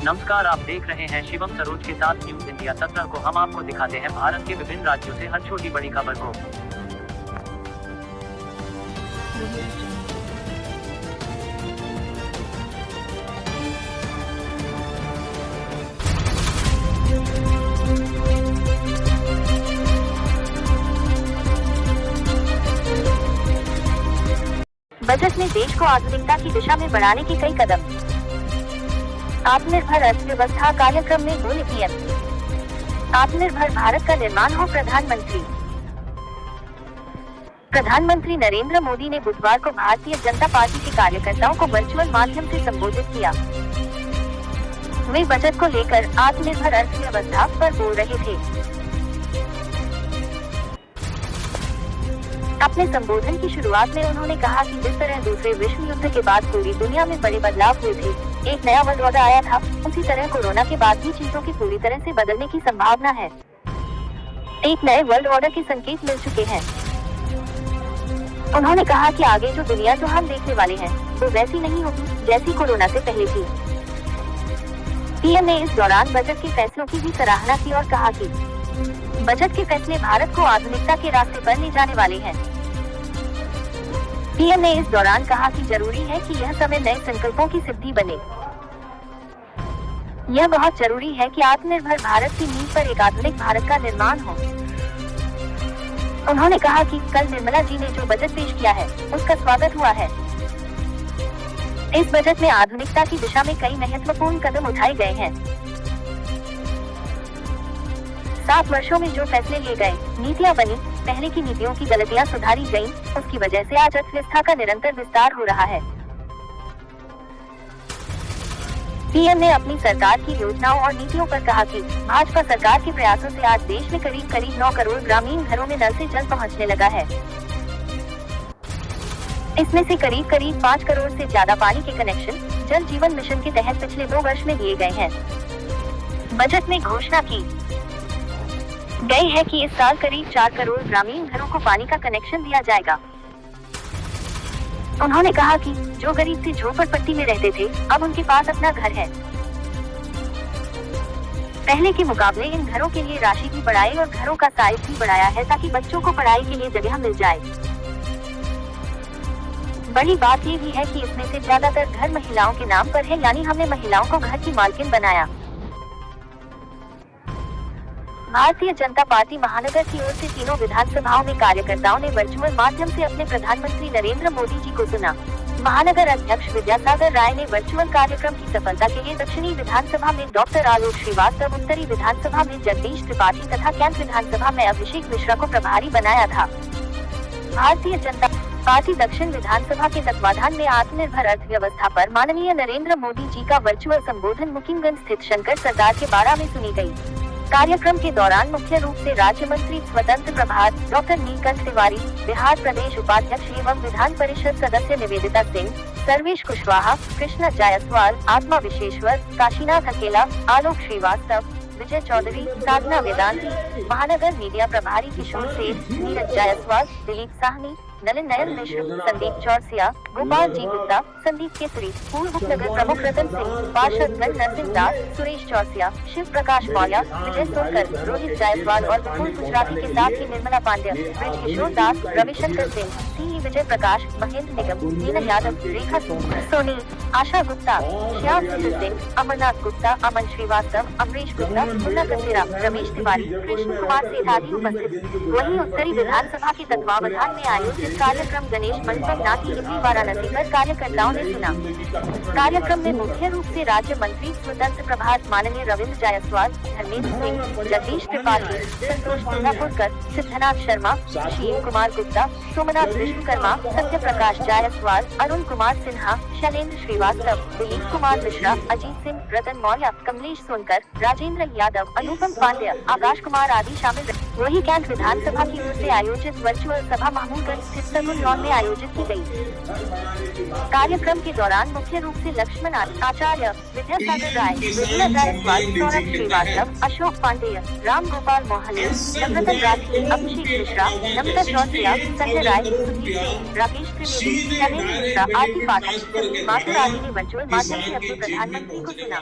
नमस्कार, आप देख रहे हैं शिवम सरोज के साथ न्यूज इंडिया 17 को। हम आपको दिखाते हैं भारत के विभिन्न राज्यों से हर छोटी बड़ी खबर को। बजट में देश को आधुनिकता की दिशा में बढ़ाने के कई कदम। आत्मनिर्भर अर्थव्यवस्था कार्यक्रम में बोले पीएम। आत्मनिर्भर भारत का निर्माण हो प्रधानमंत्री नरेंद्र मोदी ने बुधवार को भारतीय जनता पार्टी के कार्यकर्ताओं को वर्चुअल माध्यम से संबोधित किया। वे बजट को लेकर आत्मनिर्भर अर्थव्यवस्था पर बोल रहे थे। अपने संबोधन की शुरुआत में उन्होंने कहा कि जिस तरह दूसरे विश्व युद्ध के बाद पूरी दुनिया में बड़े बदलाव हुए थे, एक नया वर्ल्ड ऑर्डर आया था, उसी तरह कोरोना के बाद भी चीजों की पूरी तरह से बदलने की संभावना है। एक नए वर्ल्ड ऑर्डर के संकेत मिल चुके हैं। उन्होंने कहा कि आगे जो दुनिया जो हम देखने वाले हैं, वो वैसी नहीं होगी जैसी कोरोना से पहले थी। पीएम ने इस दौरान बजट के फैसलों की भी सराहना की और कहा कि बजट के फैसले भारत को आधुनिकता के रास्ते पर ले जाने वाले हैं। पीएम ने इस दौरान कहा कि जरूरी है कि यह समय नए संकल्पों की सिद्धि बने। यह बहुत जरूरी है कि आत्मनिर्भर भारत की नींव पर एक आधुनिक भारत का निर्माण हो। उन्होंने कहा कि कल निर्मला जी ने जो बजट पेश किया है, उसका स्वागत हुआ है। इस बजट में आधुनिकता की दिशा में कई महत्वपूर्ण कदम उठाए गए हैं। 7 वर्षों में जो फैसले लिए गए, नीतियां बनी, पहले की नीतियों की गलतियां सुधारी गईं, उसकी वजह से आज अर्थव्यवस्था का निरंतर विस्तार हो रहा है। पीएम ने अपनी सरकार की योजनाओं और नीतियों पर कहा कि भाजपा सरकार के प्रयासों से आज देश में करीब 9 करोड़ ग्रामीण घरों में नल से जल पहुंचने लगा है। इसमें से करीब 5 करोड़ से ज्यादा पानी के कनेक्शन जल जीवन मिशन के तहत पिछले 2 वर्ष में दिए गए हैं। बजट में घोषणा की गई है कि इस साल करीब 4 करोड़ ग्रामीण घरों को पानी का कनेक्शन दिया जाएगा। उन्होंने कहा कि जो गरीब थे, झोपड़पट्टी में रहते थे, अब उनके पास अपना घर है। पहले के मुकाबले इन घरों के लिए राशि भी बढ़ाई और घरों का साइज भी बढ़ाया है ताकि बच्चों को पढ़ाई के लिए जगह मिल जाए। बड़ी बात ये भी है कि इसमें से ज्यादातर घर महिलाओं के नाम पर है, यानी हमने महिलाओं को घर की मालकिन बनाया। भारतीय जनता पार्टी महानगर की ओर से तीनों विधानसभाओं में कार्यकर्ताओं ने वर्चुअल माध्यम से अपने प्रधानमंत्री नरेंद्र मोदी जी को सुना। महानगर अध्यक्ष विद्यासागर राय ने वर्चुअल कार्यक्रम की सफलता के लिए दक्षिणी विधानसभा में डॉक्टर आलोक श्रीवास्तव, उत्तरी विधानसभा में जगदीश त्रिपाठी तथा कैंट विधानसभा में अभिषेक मिश्रा को प्रभारी बनाया था। भारतीय जनता पार्टी दक्षिण विधानसभा के तत्वाधान में आत्मनिर्भर अर्थव्यवस्था पर माननीय नरेंद्र मोदी जी का वर्चुअल संबोधन मुकिमगंज स्थित शंकर सरदार के बाड़ा में सुनी गई। कार्यक्रम के दौरान मुख्य रूप से राज्य मंत्री स्वतंत्र प्रभार डॉक्टर नीलकंठ तिवारी, बिहार प्रदेश उपाध्यक्ष एवं विधान परिषद सदस्य निवेदिता सिंह, सर्वेश कुशवाहा, कृष्णा जायसवाल, आत्मा विशेश्वर, काशीनाथ अकेला, आलोक श्रीवास्तव, विजय चौधरी, साधना वेदांती, महानगर मीडिया प्रभारी किशोर सेठ, नीरज जायसवाल, दिलीप साहनी, नलिन नयन मिश्र, संदीप चौरसिया, गोपाल जी गुप्ता, संदीप केसरी, पूर्व उपनगर प्रमुख रतन सिंह, पार्षद गण नरसिंह दास, सुरेश चौरसिया, शिव प्रकाश मौर्य, विजय सोनकर, रोहित जायसवाल और विपुल गुजराती के साथ ही निर्मला पांड्या, ब्रिज किशोर दास, रविशंकर सिंह, सी विजय प्रकाश, महेंद्र निगम, मीना यादव, रेखा सोनी, आशा गुप्ता, श्याम सिंह, अमरनाथ गुप्ता, अमन श्रीवास्तव, अमरीश गुप्ता, मुन्ना कसेरा, रमेश तिवारी, कृष्ण कुमार सेठ आदि उपस्थित। वहीं उत्तरी विधानसभा के तत्वावधान में आयोजित कार्यक्रम गणेश मंडप नाटी इमली वाराणसी पर कार्यकर्ताओं ने सुना। कार्यक्रम में मुख्य रूप से राज्य मंत्री स्वतंत्र प्रभार माननीय रविंद्र जायसवाल, धर्मेंद्र सिंह, जगदीश त्रिपाठी, संतोष सिन्हापुरकर, सिद्धनाथ शर्मा, सुशील कुमार गुप्ता, सोमनाथ विश्वकर्मा, सत्य प्रकाश जायसवाल, अरुण कुमार सिन्हा, शैलेंद्र श्रीवास्तव, दिलीप कुमार मिश्रा, अजीत सिंह, रतन मौर्य, कमलेश सोनकर, राजेंद्र यादव, अनुपम पांड्या, आकाश कुमार आदि शामिल रहे। वही कैंट विधानसभा की ओर से आयोजित वर्चुअल सभा महमूदगंज स्थित सगुन लॉन में आयोजित की गई। कार्यक्रम के दौरान मुख्य रूप से लक्ष्मण आचार्य, विद्यासागर राय, विजया जायसवाल, सौरभ श्रीवास्तव, अशोक पांडेय, राम गोपाल मोहल्ले, नम्रता राठी, अभिषेक मिश्रा, नमिता चौरसिया, संजय राय, सुधीर सिंह, राकेश त्रिवेदी, शैलेंद्र मिश्रा आदि पाठक मात्र आदि ने वर्चुअल माध्यम से अपने प्रधानमंत्री को सुना।